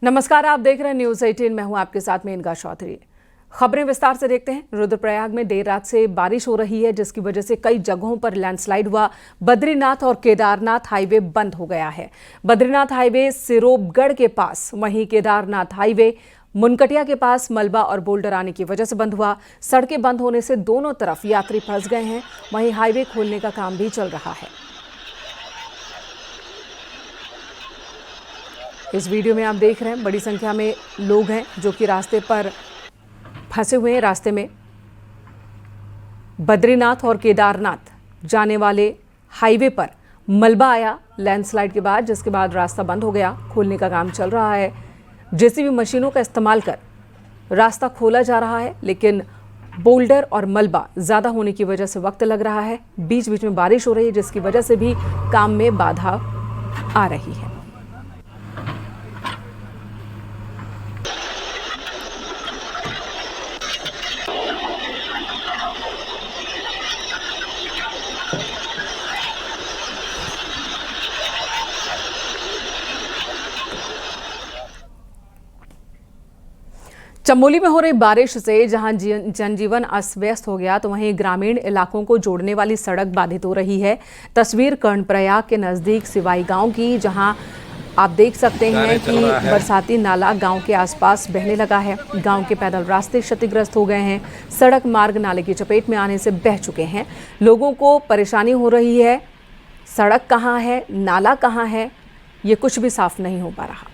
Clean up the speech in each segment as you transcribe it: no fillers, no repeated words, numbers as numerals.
नमस्कार, आप देख रहे हैं न्यूज 18। मैं हूं आपके साथ में इनका चौधरी। खबरें विस्तार से देखते हैं। रुद्रप्रयाग में देर रात से बारिश हो रही है, जिसकी वजह से कई जगहों पर लैंडस्लाइड हुआ। बद्रीनाथ और केदारनाथ हाईवे बंद हो गया है। बद्रीनाथ हाईवे सिरोबगढ़ के पास, वहीं केदारनाथ हाईवे मुनकटिया के पास मलबा और बोल्डर आने की वजह से बंद हुआ। सड़कें बंद होने से दोनों तरफ यात्री फंस गए हैं। वहीं हाईवे खोलने का काम भी चल रहा है। इस वीडियो में आप देख रहे हैं बड़ी संख्या में लोग हैं जो कि रास्ते पर फंसे हुए हैं। रास्ते में बद्रीनाथ और केदारनाथ जाने वाले हाईवे पर मलबा आया लैंडस्लाइड के बाद, जिसके बाद रास्ता बंद हो गया। खोलने का काम चल रहा है। जेसीबी मशीनों का इस्तेमाल कर रास्ता खोला जा रहा है, लेकिन बोल्डर और मलबा ज़्यादा होने की वजह से वक्त लग रहा है। बीच बीच में बारिश हो रही है, जिसकी वजह से भी काम में बाधा आ रही है। चमोली में हो रही बारिश से जहां जनजीवन अस्त व्यस्त हो गया, तो वहीं ग्रामीण इलाकों को जोड़ने वाली सड़क बाधित हो रही है। तस्वीर कर्णप्रयाग के नजदीक सिवाई गांव की, जहां आप देख सकते हैं कि बरसाती नाला गांव के आसपास बहने लगा है। गांव के पैदल रास्ते क्षतिग्रस्त हो गए हैं। सड़क मार्ग नाले की चपेट में आने से बह चुके हैं। लोगों को परेशानी हो रही है। सड़क कहाँ है, नाला कहाँ है, ये कुछ भी साफ नहीं हो पा रहा।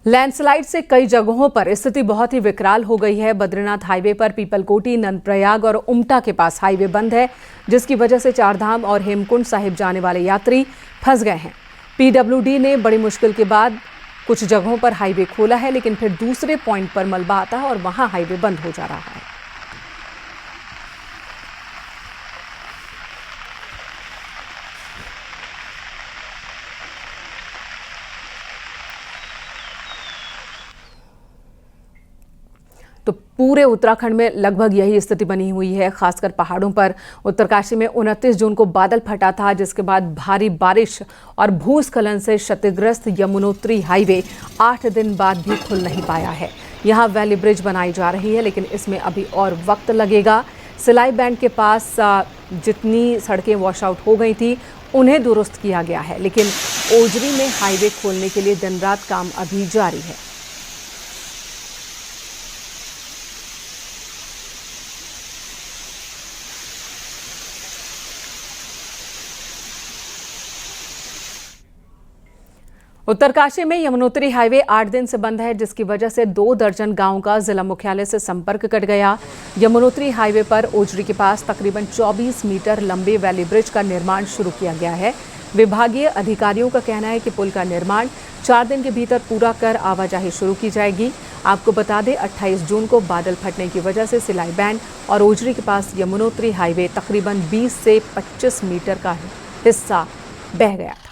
लैंडस्लाइड से कई जगहों पर स्थिति बहुत ही विकराल हो गई है। बद्रीनाथ हाईवे पर पीपलकोटी, नंदप्रयाग और उमटा के पास हाईवे बंद है, जिसकी वजह से चारधाम और हेमकुंड साहिब जाने वाले यात्री फंस गए हैं। पीडब्ल्यूडी ने बड़ी मुश्किल के बाद कुछ जगहों पर हाईवे खोला है, लेकिन फिर दूसरे पॉइंट पर मलबा आता है और वहां हाईवे बंद हो जा रहा है। तो पूरे उत्तराखंड में लगभग यही स्थिति बनी हुई है, खासकर पहाड़ों पर। उत्तरकाशी में 29 जून को बादल फटा था, जिसके बाद भारी बारिश और भूस्खलन से क्षतिग्रस्त यमुनोत्री हाईवे 8 दिन बाद भी खुल नहीं पाया है। यहां वैली ब्रिज बनाई जा रही है, लेकिन इसमें अभी और वक्त लगेगा। सिलाई बैंड के पास जितनी सड़कें वॉश आउट हो गई थी, उन्हें दुरुस्त किया गया है, लेकिन ओजरी में हाईवे खोलने के लिए दिन रात काम अभी जारी है। उत्तरकाशी में यमुनोत्री हाईवे 8 दिन से बंद है, जिसकी वजह से 2 दर्जन गांवों का जिला मुख्यालय से संपर्क कट गया। यमुनोत्री हाईवे पर ओजरी के पास तकरीबन 24 मीटर लंबे वैली ब्रिज का निर्माण शुरू किया गया है। विभागीय अधिकारियों का कहना है कि पुल का निर्माण 4 दिन के भीतर पूरा कर आवाजाही शुरू की जाएगी। आपको बता दें, 28 जून को बादल फटने की वजह से सिलाई बैंड और ओजरी के पास यमुनोत्री हाईवे तकरीबन 20 से 25 मीटर का हिस्सा बह गया था।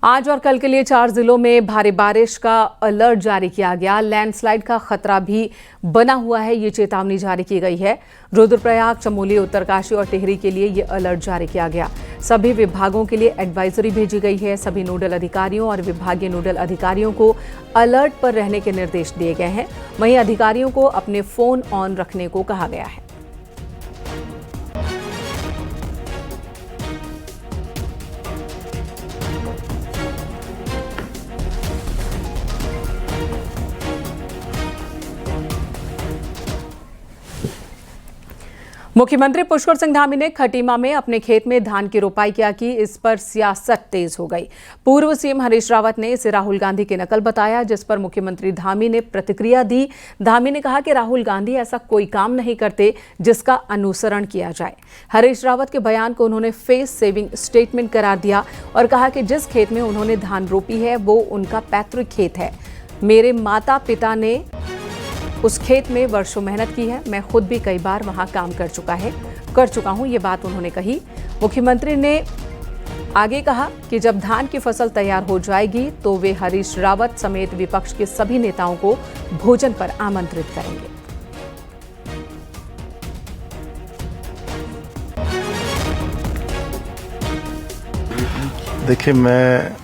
आज और कल के लिए 4 जिलों में भारी बारिश का अलर्ट जारी किया गया। लैंडस्लाइड का खतरा भी बना हुआ है, ये चेतावनी जारी की गई है। रुद्रप्रयाग, चमोली, उत्तरकाशी और टिहरी के लिए ये अलर्ट जारी किया गया। सभी विभागों के लिए एडवाइजरी भेजी गई है। सभी नोडल अधिकारियों और विभागीय नोडल अधिकारियों को अलर्ट पर रहने के निर्देश दिए गए हैं। वहीं अधिकारियों को अपने फोन ऑन रखने को कहा गया है। मुख्यमंत्री पुष्कर सिंह धामी ने खटीमा में अपने खेत में धान की रोपाई किया कि इस पर सियासत तेज हो गई। पूर्व सीएम हरीश रावत ने इसे राहुल गांधी की नकल बताया, जिस पर मुख्यमंत्री धामी ने प्रतिक्रिया दी। धामी ने कहा कि राहुल गांधी ऐसा कोई काम नहीं करते जिसका अनुसरण किया जाए। हरीश रावत के बयान को उन्होंने फेस सेविंग स्टेटमेंट करार दिया और कहा कि जिस खेत में उन्होंने धान रोपी है वो उनका पैतृक खेत है। मेरे माता पिता ने उस खेत में वर्षों मेहनत की है। मैं खुद भी कई बार वहां काम कर चुका हूं, ये बात उन्होंने कही। मुख्यमंत्री ने आगे कहा कि जब धान की फसल तैयार हो जाएगी तो वे हरीश रावत समेत विपक्ष के सभी नेताओं को भोजन पर आमंत्रित करेंगे। देखिए, मैं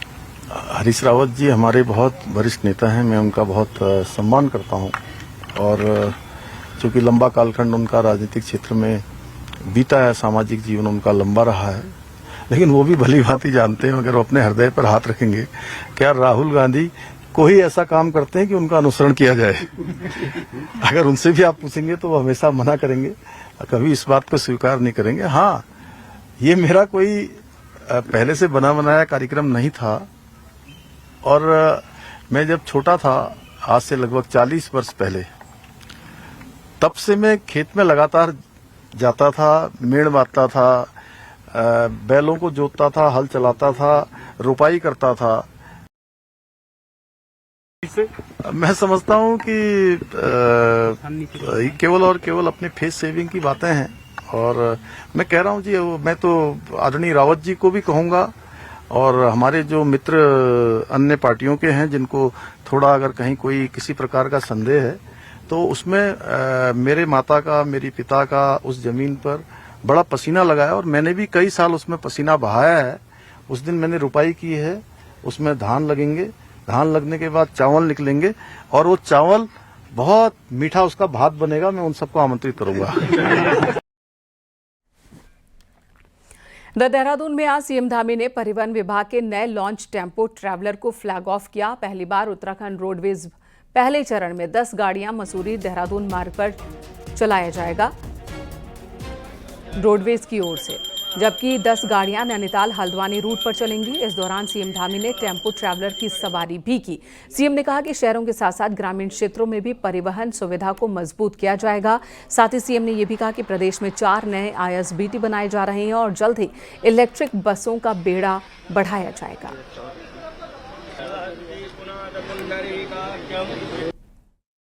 हरीश रावत जी हमारे बहुत वरिष्ठ नेता हैं, मैं उनका बहुत सम्मान करता हूं और चूंकि लंबा कालखंड उनका राजनीतिक क्षेत्र में बीता है, सामाजिक जीवन उनका लंबा रहा है, लेकिन वो भी भली भांति जानते हैं, अगर वो अपने हृदय पर हाथ रखेंगे, क्या राहुल गांधी कोई ऐसा काम करते हैं कि उनका अनुसरण किया जाए? अगर उनसे भी आप पूछेंगे तो वो हमेशा मना करेंगे, कभी इस बात को स्वीकार नहीं करेंगे। हाँ, ये मेरा कोई पहले से बना बनाया कार्यक्रम नहीं था और मैं जब छोटा था, आज से लगभग 40 वर्ष पहले, तब से मैं खेत में लगातार जाता था, मेड़ बांधता था, बैलों को जोतता था, हल चलाता था, रुपाई करता था। मैं समझता हूं कि केवल और केवल अपने फेस सेविंग की बातें हैं और मैं कह रहा हूं जी, मैं तो आदरणीय रावत जी को भी कहूंगा और हमारे जो मित्र अन्य पार्टियों के हैं जिनको थोड़ा अगर कहीं कोई किसी प्रकार का संदेह है तो उसमें मेरे माता का, मेरी पिता का उस जमीन पर बड़ा पसीना लगाया और मैंने भी कई साल उसमें पसीना बहाया है। उस दिन मैंने रुपाई की है, उसमें धान लगेंगे, धान लगने के बाद चावल निकलेंगे और वो चावल बहुत मीठा उसका भात बनेगा। मैं उन सबको आमंत्रित करूंगा। देहरादून में आज सीएम धामी ने परिवहन विभाग के नए लॉन्च टेम्पो ट्रैवलर को फ्लैग ऑफ किया। पहली बार उत्तराखंड रोडवेज पहले चरण में 10 गाड़ियां मसूरी देहरादून मार्ग पर चलाया जाएगा रोडवेज की ओर से, जबकि 10 गाड़ियां नैनीताल हल्द्वानी रूट पर चलेंगी। इस दौरान सीएम धामी ने टेम्पो ट्रैवलर की सवारी भी की। सीएम ने कहा कि शहरों के साथ साथ ग्रामीण क्षेत्रों में भी परिवहन सुविधा को मजबूत किया जाएगा। साथ ही सीएम ने यह भी कहा कि प्रदेश में 4 नए ISBT बनाए जा रहे हैं और जल्द ही इलेक्ट्रिक बसों का बेड़ा बढ़ाया जाएगा।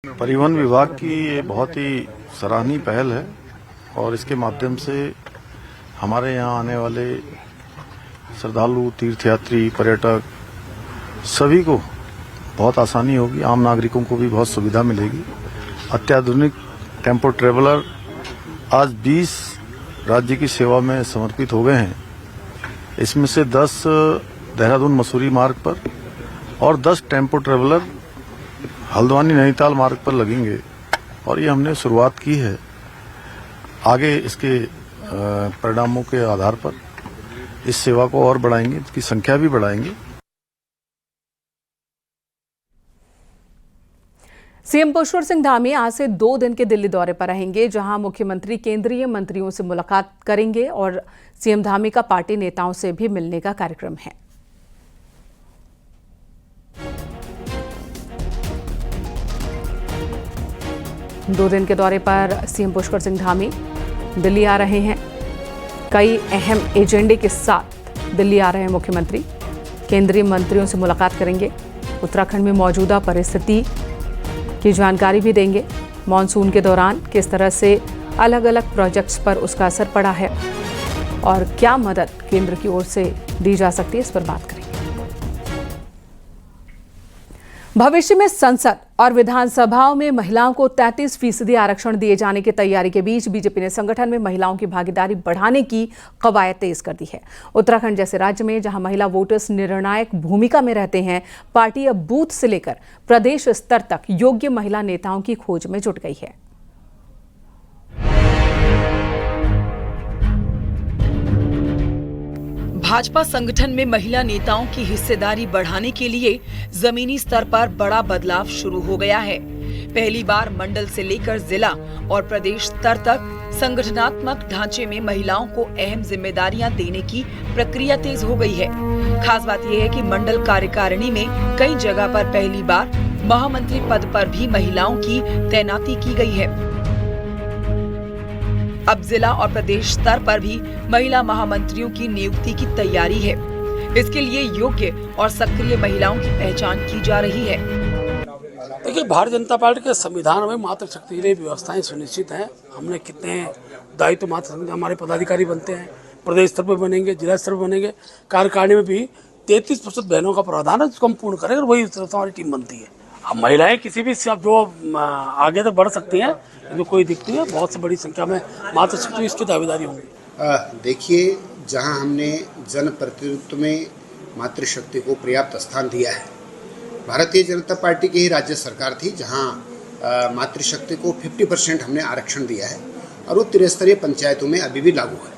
परिवहन विभाग की ये बहुत ही सराहनीय पहल है और इसके माध्यम से हमारे यहाँ आने वाले श्रद्धालु, तीर्थयात्री, पर्यटक सभी को बहुत आसानी होगी, आम नागरिकों को भी बहुत सुविधा मिलेगी। अत्याधुनिक टेम्पो ट्रैवलर आज 20 राज्य की सेवा में समर्पित हो गए हैं। इसमें से 10 देहरादून मसूरी मार्ग पर और 10 टेम्पो ट्रैवलर हल्द्वानी नैनीताल मार्ग पर लगेंगे और ये हमने शुरुआत की है। आगे इसके परिणामों के आधार पर इस सेवा को और बढ़ाएंगे, इसकी संख्या भी बढ़ाएंगे। सीएम पुष्कर सिंह धामी आज से 2 दिन के दिल्ली दौरे पर रहेंगे, जहां मुख्यमंत्री केंद्रीय मंत्रियों से मुलाकात करेंगे और सीएम धामी का पार्टी नेताओं से भी मिलने का कार्यक्रम है। दो दिन के दौरे पर सीएम पुष्कर सिंह धामी दिल्ली आ रहे हैं। कई अहम एजेंडे के साथ दिल्ली आ रहे हैं मुख्यमंत्री। केंद्रीय मंत्रियों से मुलाकात करेंगे, उत्तराखंड में मौजूदा परिस्थिति की जानकारी भी देंगे। मॉनसून के दौरान किस तरह से अलग अलग प्रोजेक्ट्स पर उसका असर पड़ा है और क्या मदद केंद्र की ओर से दी जा सकती है, इस पर बात करेंगे। भविष्य में संसद और विधानसभाओं में महिलाओं को 33% आरक्षण दिए जाने की तैयारी के बीच बीजेपी ने संगठन में महिलाओं की भागीदारी बढ़ाने की कवायद तेज कर दी है। उत्तराखंड जैसे राज्य में जहां महिला वोटर्स निर्णायक भूमिका में रहते हैं, पार्टी अब बूथ से लेकर प्रदेश स्तर तक योग्य महिला नेताओं की खोज में जुट गई है। भाजपा संगठन में महिला नेताओं की हिस्सेदारी बढ़ाने के लिए जमीनी स्तर पर बड़ा बदलाव शुरू हो गया है। पहली बार मंडल से लेकर जिला और प्रदेश स्तर तक संगठनात्मक ढांचे में महिलाओं को अहम जिम्मेदारियां देने की प्रक्रिया तेज हो गई है। खास बात यह है कि मंडल कार्यकारिणी में कई जगह पर पहली बार महामंत्री पद पर भी महिलाओं की तैनाती की गई है। अब जिला और प्रदेश स्तर पर भी महिला महामंत्रियों की नियुक्ति की तैयारी है। इसके लिए योग्य और सक्रिय महिलाओं की पहचान की जा रही है। देखिए, भारतीय जनता पार्टी के संविधान में मातृशक्ति व्यवस्थाएं सुनिश्चित हैं। हमने कितने दायित्व मातृशक्ति हमारे पदाधिकारी बनते हैं, प्रदेश स्तर पर बनेंगे, जिला स्तर पर बनेंगे। कार्यकारिणी में भी 33% बहनों का प्रावधान है, जिसको हम पूर्ण करेंगे और वही तरह से हमारी टीम बनती है। अब महिलाएं किसी भी जो आगे तक बढ़ सकती हैं, इसमें कोई दिक्कत नहीं है। बहुत से बड़ी संख्या में मातृशक्ति इसकी दावेदारी होंगी। देखिए, जहां हमने जनप्रतिनिधित्व में मातृशक्ति को पर्याप्त स्थान दिया है, भारतीय जनता पार्टी की ही राज्य सरकार थी जहां मातृशक्ति को 50% हमने आरक्षण दिया है और वो त्रिस्तरीय पंचायतों में अभी भी लागू है।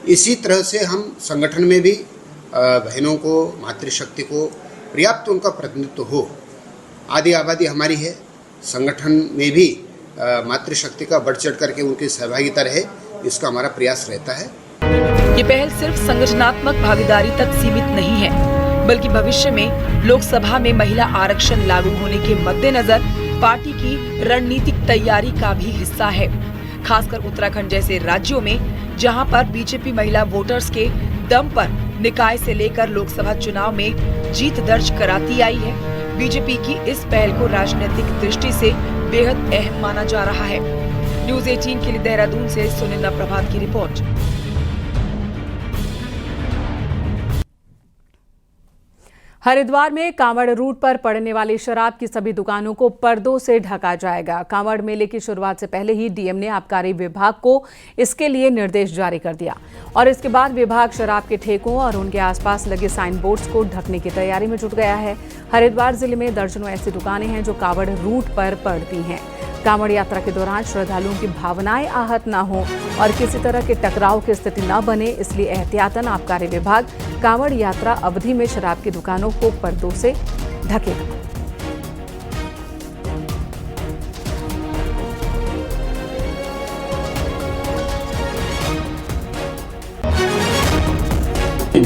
इसी तरह से हम संगठन में भी बहनों को, मातृशक्ति को पर्याप्त उनका प्रतिनिधित्व हो। आधी आबादी हमारी है, संगठन में भी मातृशक्ति का बढ़ चढ़ करके उनकी सहभागिता रहे, इसका हमारा प्रयास रहता है। ये पहल सिर्फ संगठनात्मक भागीदारी तक सीमित नहीं है, बल्कि भविष्य में लोकसभा में महिला आरक्षण लागू होने के मद्देनजर पार्टी की रणनीतिक तैयारी का भी हिस्सा है। खासकर उत्तराखंड जैसे राज्यों में, जहां पर बीजेपी महिला वोटर्स के दम पर निकाय से लेकर लोकसभा चुनाव में जीत दर्ज कराती आई है। बीजेपी की इस पहल को राजनीतिक दृष्टि से बेहद अहम माना जा रहा है। न्यूज़ 18 के लिए देहरादून से सुनिंदा प्रभात की रिपोर्ट। हरिद्वार में कांवड़ रूट पर पड़ने वाली शराब की सभी दुकानों को पर्दों से ढका जाएगा। कांवड़ मेले की शुरुआत से पहले ही डीएम ने आबकारी विभाग को इसके लिए निर्देश जारी कर दिया और इसके बाद विभाग शराब के ठेकों और उनके आसपास लगे साइन बोर्ड्स को ढकने की तैयारी में जुट गया है। हरिद्वार जिले में दर्जनों ऐसी दुकानें हैं जो कांवड़ रूट पर पड़ती हैं। कांवड़ यात्रा के दौरान श्रद्धालुओं की भावनाएं आहत न हो और किसी तरह के टकराव की स्थिति न बने, इसलिए एहतियातन आबकारी विभाग कांवड़ यात्रा अवधि में शराब की दुकानों को पर्दों से ढकेगा।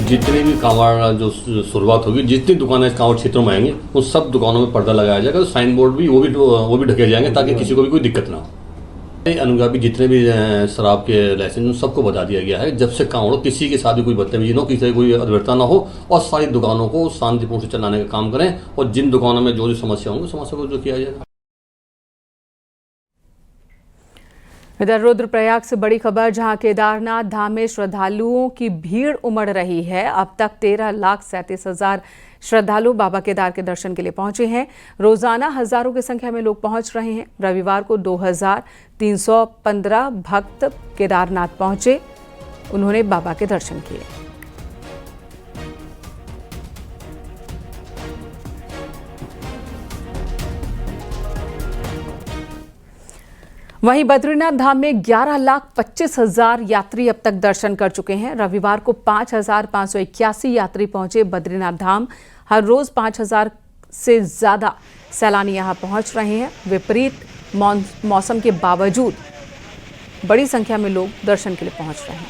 जितने भी कांवड़ जो शुरुआत होगी, जितनी दुकानें कांवड़ क्षेत्रों में आएंगे उन सब दुकानों में पर्दा लगाया जाएगा। साइन बोर्ड भी वो भी ढके जाएंगे ताकि किसी को भी कोई दिक्कत ना हो। अनुगामी जितने भी शराब के लाइसेंस सबको बता दिया गया है, जब से कांवड़ किसी के साथ भी कोई बदतमीजी ना हो, किसी कोई अद्भुतता ना हो और सारी दुकानों को शांतिपूर्ण से चलाने का काम करें और जिन दुकानों में जो भी समस्या होंगी समस्या को जो किया जाएगा। इधर रुद्रप्रयाग से बड़ी खबर, जहां केदारनाथ धाम में श्रद्धालुओं की भीड़ उमड़ रही है। अब तक 13,37,000 श्रद्धालु बाबा केदार के दर्शन के लिए पहुंचे हैं। रोजाना हजारों की संख्या में लोग पहुंच रहे हैं। रविवार को 2,315 भक्त केदारनाथ पहुंचे, उन्होंने बाबा के दर्शन किए। वहीं बद्रीनाथ धाम में 11,25,000 यात्री अब तक दर्शन कर चुके हैं। रविवार को 5,581 यात्री पहुंचे बद्रीनाथ धाम। हर रोज 5,000 से ज्यादा सैलानी यहां पहुंच रहे हैं। विपरीत मौसम के बावजूद बड़ी संख्या में लोग दर्शन के लिए पहुंच रहे हैं।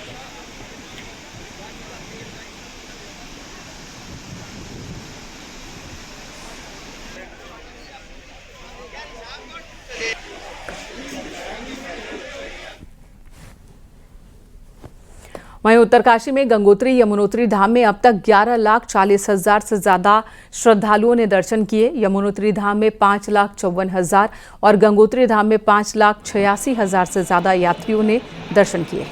वहीं उत्तरकाशी में गंगोत्री यमुनोत्री धाम में अब तक 11,40,000 से ज्यादा श्रद्धालुओं ने दर्शन किए। यमुनोत्री धाम में 5,54,000 और गंगोत्री धाम में 5,86,000 से ज्यादा यात्रियों ने दर्शन किए।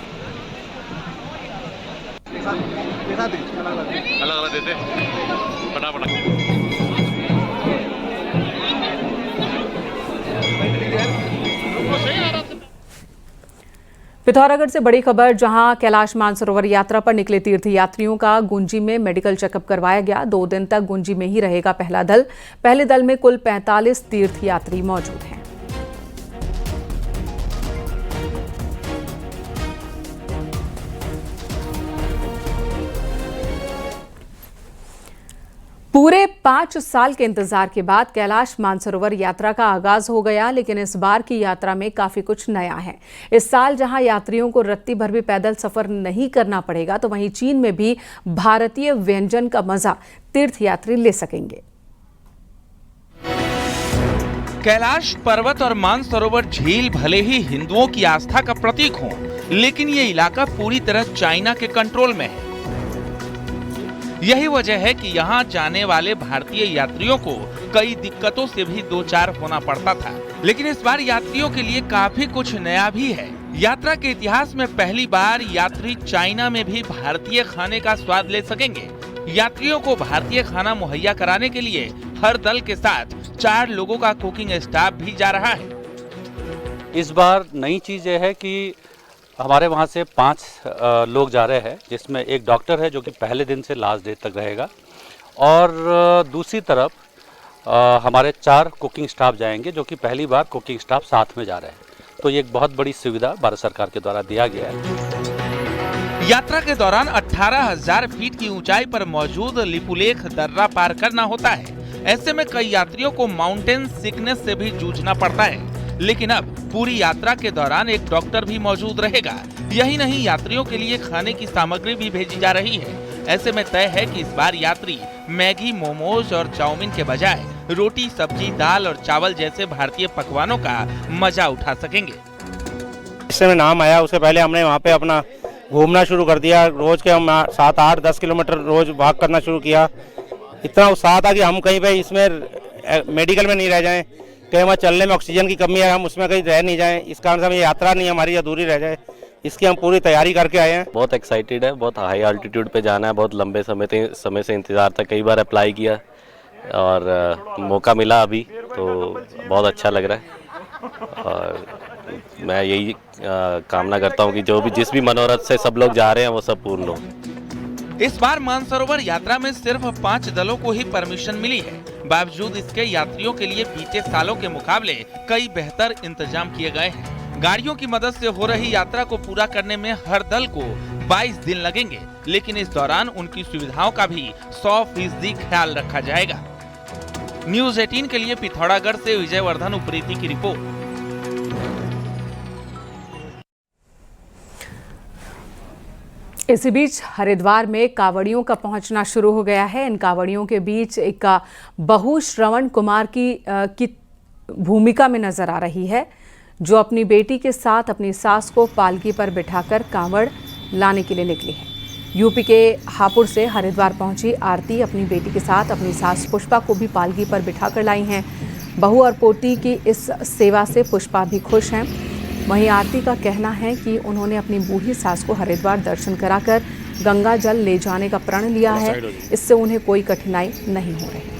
पिथौरागढ़ से बड़ी खबर, जहां कैलाश मानसरोवर यात्रा पर निकले तीर्थयात्रियों का गुंजी में मेडिकल चेकअप करवाया गया। 2 दिन तक गुंजी में ही रहेगा पहला दल। पहले दल में कुल 45 तीर्थयात्री मौजूद हैं। पूरे 5 साल के इंतजार के बाद कैलाश मानसरोवर यात्रा का आगाज हो गया, लेकिन इस बार की यात्रा में काफी कुछ नया है। इस साल जहां यात्रियों को रत्ती भर भी पैदल सफर नहीं करना पड़ेगा, तो वहीं चीन में भी भारतीय व्यंजन का मजा तीर्थयात्री ले सकेंगे। कैलाश पर्वत और मानसरोवर झील भले ही हिंदुओं की आस्था का प्रतीक हो, लेकिन ये इलाका पूरी तरह चाइना के कंट्रोल में है। यही वजह है कि यहाँ जाने वाले भारतीय यात्रियों को कई दिक्कतों से भी दो चार होना पड़ता था, लेकिन इस बार यात्रियों के लिए काफी कुछ नया भी है। यात्रा के इतिहास में पहली बार यात्री चाइना में भी भारतीय खाने का स्वाद ले सकेंगे। यात्रियों को भारतीय खाना मुहैया कराने के लिए हर दल के साथ 4 लोगों का कुकिंग स्टाफ भी जा रहा है। इस बार नई चीज़ ये है कि हमारे वहाँ से 5 लोग जा रहे हैं, जिसमें एक डॉक्टर है जो कि पहले दिन से लास्ट डे तक रहेगा, और दूसरी तरफ हमारे 4 कुकिंग स्टाफ जाएंगे जो कि पहली बार कुकिंग स्टाफ साथ में जा रहे हैं। तो ये एक बहुत बड़ी सुविधा भारत सरकार के द्वारा दिया गया है। यात्रा के दौरान 18,000 फीट की ऊंचाई पर मौजूद लिपुलेख दर्रा पार करना होता है। ऐसे में कई यात्रियों को माउंटेन सिकनेस से भी जूझना पड़ता है, लेकिन अब पूरी यात्रा के दौरान एक डॉक्टर भी मौजूद रहेगा। यही नहीं, यात्रियों के लिए खाने की सामग्री भी भेजी जा रही है। ऐसे में तय है कि इस बार यात्री मैगी, मोमोज और चाउमीन के बजाय रोटी, सब्जी, दाल और चावल जैसे भारतीय पकवानों का मजा उठा सकेंगे। इससे में नाम आया, उससे पहले हमने वहाँ पे अपना घूमना शुरू कर दिया। रोज के हम 7, 8, 10 किलोमीटर रोज वॉक करना शुरू किया। इतना उत्साह था कि हम कहीं पे इसमें मेडिकल में नहीं रह जाएं, कहीं हमें चलने में ऑक्सीजन की कमी है, हम उसमें कहीं रह नहीं जाएं। इस कारण से हमें यात्रा नहीं हमारी अधूरी रह जाए, इसकी हम पूरी तैयारी करके आए हैं। बहुत एक्साइटेड है, बहुत हाई अल्टीट्यूड पे जाना है, बहुत लंबे समय से इंतज़ार था। कई बार अप्लाई किया और मौका मिला अभी, तो बहुत अच्छा लग रहा है। और मैं यही कामना करता हूँ कि जिस भी मनोरथ से सब लोग जा रहे हैं वो सब पूर्ण हो। इस बार मानसरोवर यात्रा में सिर्फ 5 दलों को ही परमिशन मिली है। बावजूद इसके यात्रियों के लिए बीते सालों के मुकाबले कई बेहतर इंतजाम किए गए हैं। गाड़ियों की मदद से हो रही यात्रा को पूरा करने में हर दल को 22 दिन लगेंगे, लेकिन इस दौरान उनकी सुविधाओं का भी 100% ख्याल रखा जाएगा। न्यूज़ 18 के लिए पिथौरागढ़ से विजयवर्धन उप्रेती की रिपोर्ट। इसी बीच हरिद्वार में कांवड़ियों का पहुंचना शुरू हो गया है। इन कांवड़ियों के बीच एक बहू श्रवण कुमार की भूमिका में नजर आ रही है, जो अपनी बेटी के साथ अपनी सास को पालकी पर बिठाकर कांवड़ लाने के लिए निकली है। यूपी के हापुड़ से हरिद्वार पहुंची आरती अपनी बेटी के साथ अपनी सास पुष्पा को भी पालकी पर बिठाकर लाई हैं। बहू और पोती की इस सेवा से पुष्पा भी खुश हैं। वहीं आरती का कहना है कि उन्होंने अपनी बूढ़ी सास को हरिद्वार दर्शन कराकर गंगा जल ले जाने का प्रण लिया है। इससे उन्हें कोई कठिनाई नहीं हो रही।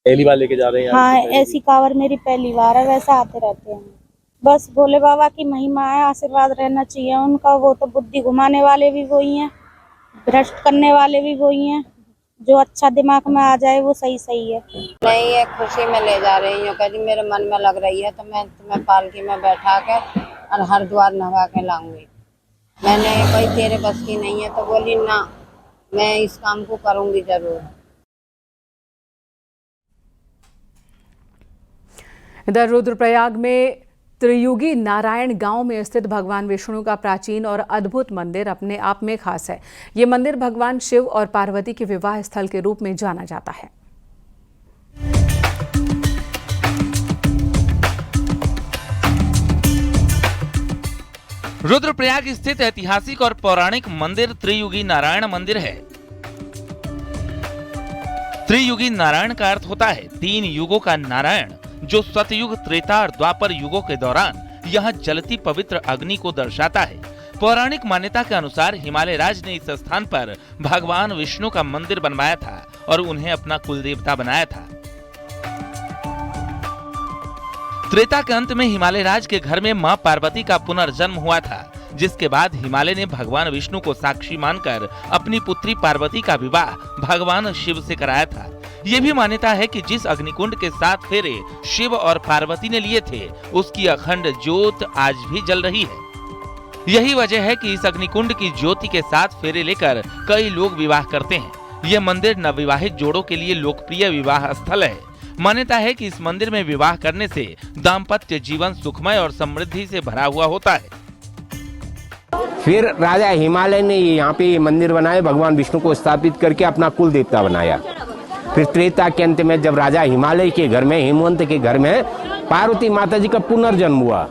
पहली बार लेके जा रहे हैं? हाँ, ऐसी कांवर मेरी पहली बार है। वैसा आते रहते हैं। बस भोले बाबा की महिमा है, आशीर्वाद रहना चाहिए उनका। वो तो बुद्धि घुमाने वाले भी वही हैं, भ्रष्ट करने वाले भी वही हैं। जो अच्छा दिमाग में आ जाए वो सही है। नहीं, ये खुशी में ले जा रही हूँ, कभी मेरे मन में लग रही है तो मैं तुम्हें पालकी में बैठा के और हरिद्वार नहवा के लाऊंगी। मैंने कोई तेरे बस की नहीं है तो बोली ना, मैं इस काम को करूंगी जरूर। इधर रुद्रप्रयाग में त्रियुगी नारायण गांव में स्थित भगवान विष्णु का प्राचीन और अद्भुत मंदिर अपने आप में खास है। ये मंदिर भगवान शिव और पार्वती के विवाह स्थल के रूप में जाना जाता है। रुद्रप्रयाग स्थित ऐतिहासिक और पौराणिक मंदिर त्रियुगी नारायण मंदिर है। त्रियुगी नारायण का अर्थ होता है 3 युगों का नारायण, जो सतयुग, त्रेता और द्वापर युगों के दौरान यह जलती पवित्र अग्नि को दर्शाता है। पौराणिक मान्यता के अनुसार हिमालय राज ने इस स्थान पर भगवान विष्णु का मंदिर बनवाया था और उन्हें अपना कुलदेवता बनाया था। त्रेता के अंत में हिमालय राज के घर में मां पार्वती का पुनर्जन्म हुआ था, जिसके बाद हिमालय ने भगवान विष्णु को साक्षी मानकर अपनी पुत्री पार्वती का विवाह भगवान शिव से कराया था। ये भी मान्यता है कि जिस अग्निकुंड के 7 फेरे शिव और पार्वती ने लिए थे, उसकी अखंड ज्योत आज भी जल रही है। यही वजह है कि इस अग्निकुंड की ज्योति के 7 फेरे लेकर कई लोग विवाह करते हैं। ये मंदिर नवविवाहित जोड़ों के लिए लोकप्रिय विवाह स्थल है। मान्यता है कि इस मंदिर में विवाह करने से दाम्पत्य जीवन सुखमय और समृद्धि से भरा हुआ होता है। फिर राजा हिमालय ने यहाँ पे मंदिर बनाए, भगवान विष्णु को स्थापित करके अपना कुल देवता बनाया। फिर त्रेता के अंत में जब राजा हिमालय के घर में, हेमवंत के घर में पार्वती माता जी का पुनर्जन्म हुआ,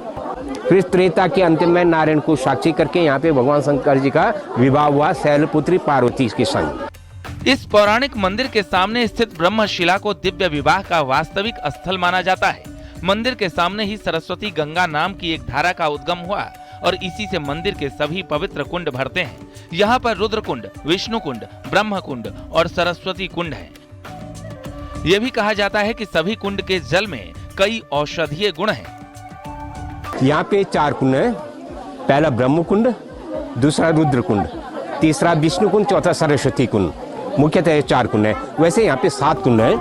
फिर त्रेता के अंत में नारायण को साक्षी करके यहाँ पे भगवान शंकर जी का विवाह हुआ शैलपुत्री पार्वती के संग। इस पौराणिक मंदिर के सामने स्थित ब्रह्मशिला को दिव्य विवाह का वास्तविक स्थल माना जाता है। मंदिर के सामने ही सरस्वती गंगा नाम की एक धारा का उद्गम हुआ और इसी से मंदिर के सभी पवित्र कुंड भरते हैं। यहाँ पर रुद्र कुंड, विष्णु कुंड, ब्रह्म कुंड और सरस्वती कुंड हैं। ये भी कहा जाता है कि सभी कुंड के जल में कई औषधीय गुण हैं। यहाँ पे 4 कुंड है। पहला ब्रह्म कुंड, दूसरा रुद्र कुंड, तीसरा विष्णु कुंड, चौथा सरस्वती कुंड। मुख्यतः 4 कुंड है। वैसे यहाँ पे 7 कुंड है।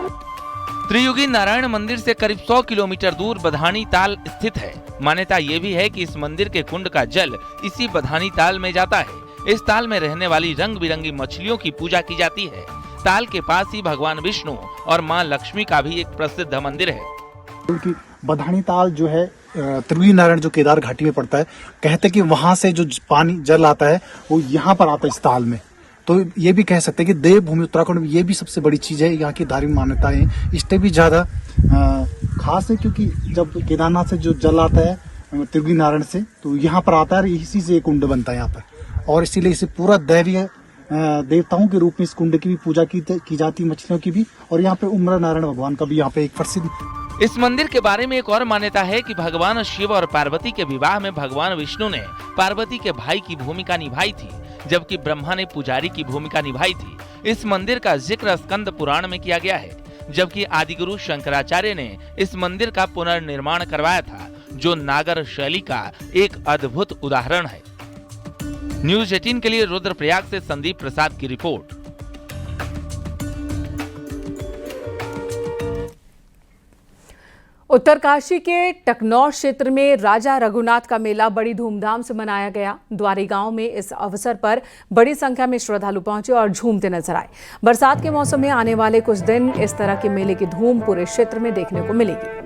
त्रियुगी नारायण मंदिर से करीब 100 किलोमीटर दूर बधानी ताल स्थित है। मान्यता ये भी है कि इस मंदिर के कुंड का जल इसी बधानी ताल में जाता है। इस ताल में रहने वाली रंग बिरंगी मछलियों की पूजा की जाती है। ताल के पास ही भगवान विष्णु और मां लक्ष्मी का भी एक प्रसिद्ध मंदिर है। उनकी बधानी ताल जो है त्रियुगी नारायण जो केदार घाटी में पड़ता है, कहते हैं कि वहां से जो पानी जल आता है वो यहाँ पर आता है इस ताल में। तो ये भी कह सकते हैं कि देवभूमि उत्तराखंड में ये भी सबसे बड़ी चीज है। यहाँ की धार्मिक मान्यताएं इससे भी ज्यादा खास है, क्योंकि जब केदारनाथ से जो जल आता है त्रियुगी नारायण से, तो यहाँ पर आता है और इसी से एक कुंड बनता है यहाँ पर। और इसीलिए इसे पूरा दैवीय देवताओं के रूप में इस कुंड की भी पूजा की जाती है, मछलियों की भी। और यहाँ पे उम्र नारायण भगवान का भी यहाँ पे एक प्रसिद्ध। इस मंदिर के बारे में एक और मान्यता है कि भगवान शिव और पार्वती के विवाह में भगवान विष्णु ने पार्वती के भाई की भूमिका निभाई थी, जबकि ब्रह्मा ने पुजारी की भूमिका निभाई थी। इस मंदिर का जिक्र स्कंद पुराण में किया गया है, जबकि आदिगुरु शंकराचार्य ने इस मंदिर का पुनर्निर्माण करवाया था, जो नागर शैली का एक अद्भुत उदाहरण है। न्यूज 18 के लिए रुद्रप्रयाग से संदीप प्रसाद की रिपोर्ट। उत्तरकाशी के टकनौर क्षेत्र में राजा रघुनाथ का मेला बड़ी धूमधाम से मनाया गया। द्वारी गांव में इस अवसर पर बड़ी संख्या में श्रद्धालु पहुंचे और झूमते नजर आए। बरसात के मौसम में आने वाले कुछ दिन इस तरह के मेले की धूम पूरे क्षेत्र में देखने को मिलेगी।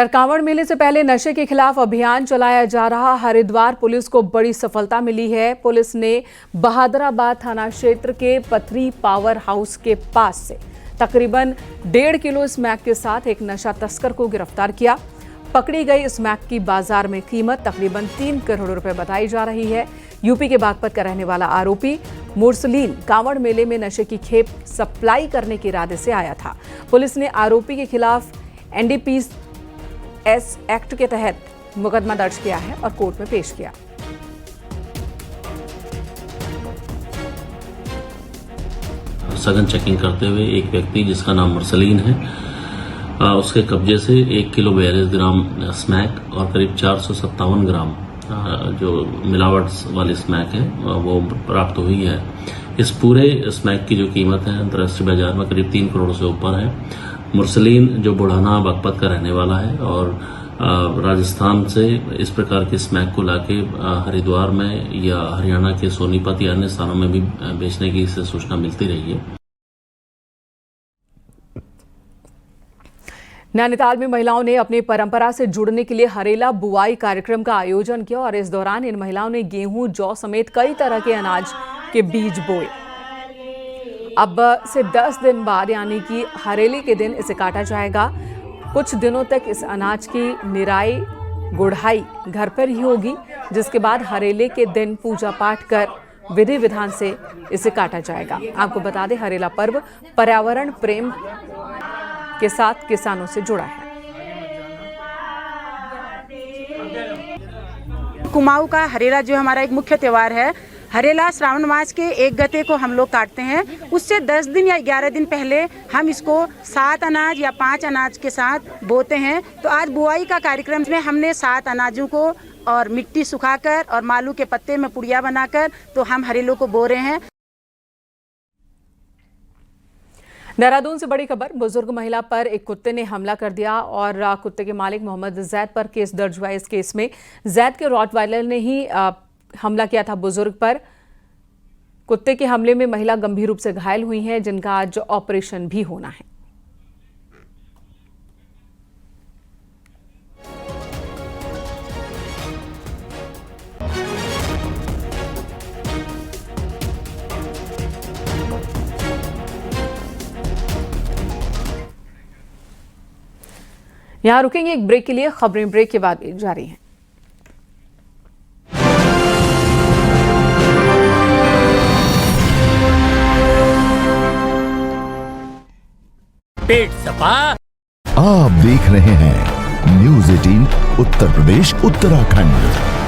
कांवड़ मेले से पहले नशे के खिलाफ अभियान चलाया जा रहा। हरिद्वार पुलिस को बड़ी सफलता मिली है। पुलिस ने बहादुराबाद थाना क्षेत्र के पथरी पावर हाउस के पास से तकरीबन 1.5 किलो स्मैक के साथ एक नशा तस्कर को गिरफ्तार किया। पकड़ी गई स्मैक की बाजार में कीमत तकरीबन 3 करोड़ रुपए बताई जा रही है। यूपी के बागपत का रहने वाला आरोपी मुरसलीन कांवड़ मेले में नशे की खेप सप्लाई करने के इरादे से आया था। पुलिस ने आरोपी के खिलाफ NDPS एक्ट के तहत मुकदमा दर्ज किया है और कोर्ट में पेश किया। सघन चेकिंग करते हुए एक व्यक्ति जिसका नाम मुरसलीन है, उसके कब्जे से 1 किलो 42 ग्राम स्मैक और करीब 457 ग्राम जो मिलावट वाली स्मैक है वो प्राप्त हुई है। इस पूरे स्मैक की जो कीमत है अंतर्राष्ट्रीय बाजार में करीब 3 करोड़ से ऊपर है। मुरसलीन जो बुढ़ाना बागपत का रहने वाला है और राजस्थान से इस प्रकार के स्मैक को लाके हरिद्वार में या हरियाणा के सोनीपत या अन्य स्थानों में भी बेचने की इससे सूचना मिलती रही है। नैनीताल में महिलाओं ने अपनी परंपरा से जुड़ने के लिए हरेला बुआई कार्यक्रम का आयोजन किया और इस दौरान इन महिलाओं ने गेहूं, जौ समेत कई तरह के अनाज के बीज बोए। अब से 10 दिन बाद यानी कि हरेली के दिन इसे काटा जाएगा। कुछ दिनों तक इस अनाज की निराई गुड़ाई घर पर ही होगी, जिसके बाद हरेले के दिन पूजा पाठ कर विधि विधान से इसे काटा जाएगा। आपको बता दें, हरेला पर्व पर्यावरण प्रेम के साथ किसानों से जुड़ा है। कुमाऊं का हरेला जो हमारा एक मुख्य त्योहार है, हरेला श्रावण मास के 1 गते को हम लोग काटते हैं। उससे 10 दिन या 11 दिन पहले हम इसको 7 अनाज या 5 अनाज के साथ बोते हैं। तो आज बुआई का कार्यक्रम में हमने 7 अनाजों को और मिट्टी सुखाकर और मालू के पत्ते में पुड़िया बनाकर तो हम हरेलों को बो रहे हैं। देहरादून से बड़ी खबर, बुजुर्ग महिला पर एक कुत्ते ने हमला कर दिया और कुत्ते के मालिक मोहम्मद जैद पर केस दर्ज हुआ। इस केस में जैद के रॉटवाइलर ने ही हमला किया था बुजुर्ग पर। कुत्ते के हमले में महिला गंभीर रूप से घायल हुई हैं, जिनका आज ऑपरेशन भी होना है। यहाँ रुकेंगे एक ब्रेक के लिए, खबरें ब्रेक के बाद भी जारी हैं। पेट सफा। आप देख रहे हैं न्यूज़ 18 उत्तर प्रदेश उत्तराखंड।